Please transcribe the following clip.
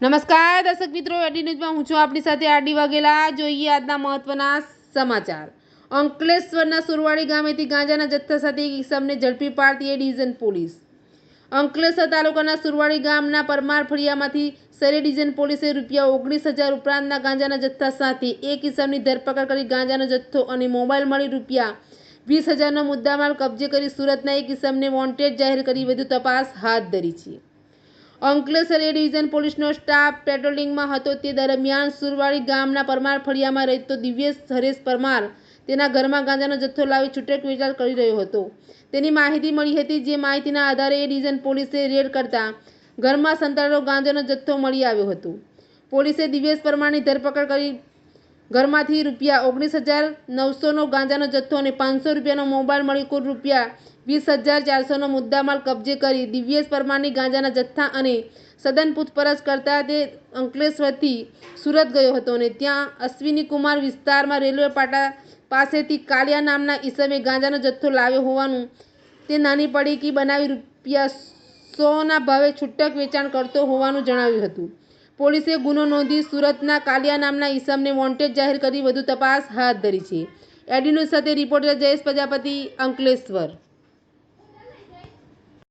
નમસ્કાર દર્શક મિત્રો, એડી ન્યૂઝમાં હું છું આપણી સાથે આરડી વાઘેલા। જોઈએ આજના મહત્વના સમાચાર। અંકલેશ્વરના સુરવાડી ગામેથી ગાંજાના જથ્થા સાથે એક ઇસમને ઝડપી પાડતી એ ડિવિઝન પોલીસ। અંકલેશ્વર તાલુકાના સુરવાડી ગામના પરમાર ફળિયામાંથી સરે ડિવિઝન પોલીસે ₹19,000 ઉપરાંતના ગાંજાના જથ્થા સાથે એક ઇસમની ધરપકડ કરી ગાંજાનો જથ્થો અને મોબાઈલ મળી ₹20,000નો મુદ્દામાલ કબજે કરી સુરતના એક ઇસમને વોન્ટેડ જાહેર કરી વધુ તપાસ હાથ ધરી છે। અંકલેશ્વર એ ડિવિઝન પોલીસનો સ્ટાફ પેટ્રોલિંગમાં હતો તે દરમિયાન સુરવાડી ગામના પરમાર ફળિયામાં રહેતો દિવ્યેશ હરેશ પરમાર તેના ઘરમાં ગાંજાનો જથ્થો લાવી છૂટક વેચાણ કરી રહ્યો હતો તેની માહિતી મળી હતી। જે માહિતીના આધારે એ ડિવિઝન પોલીસે રેડ કરતા ઘરમાં સંતાડેલો ગાંજાનો જથ્થો મળી આવ્યો હતો। પોલીસે દિવ્યેશ પરમારની ધરપકડ કરી ઘરમાંથી ₹19,900નો ગાંજાનો જથ્થો અને ₹500નો મોબાઈલ મળી કુલ ₹20,400નો મુદ્દામાલ કબજે કરી દિવ્યેશ પરમારની ગાંજાના જથ્થા અને સઘન પૂછપરછ કરતા તે અંકલેશ્વરથી સુરત ગયો હતો અને ત્યાં અશ્વિનીકુમાર વિસ્તારમાં રેલવે પાટા પાસેથી કાલિયા નામના ઈસમે ગાંજાનો જથ્થો લાવ્યો હોવાનું તે નાની પડીકી બનાવી ₹100ના ભાવે છૂટક વેચાણ કરતો હોવાનું જણાવ્યું હતું। પોલીસે ગુનો નોંધી સુરતના કાલિયા નામના ઈસમને વોન્ટેડ જાહેર કરી વધુ તપાસ હાથ ધરી છે। એડી ન્યૂઝ સાથે રિપોર્ટર જયેશ પ્રજાપતિ, અંકલેશ્વર।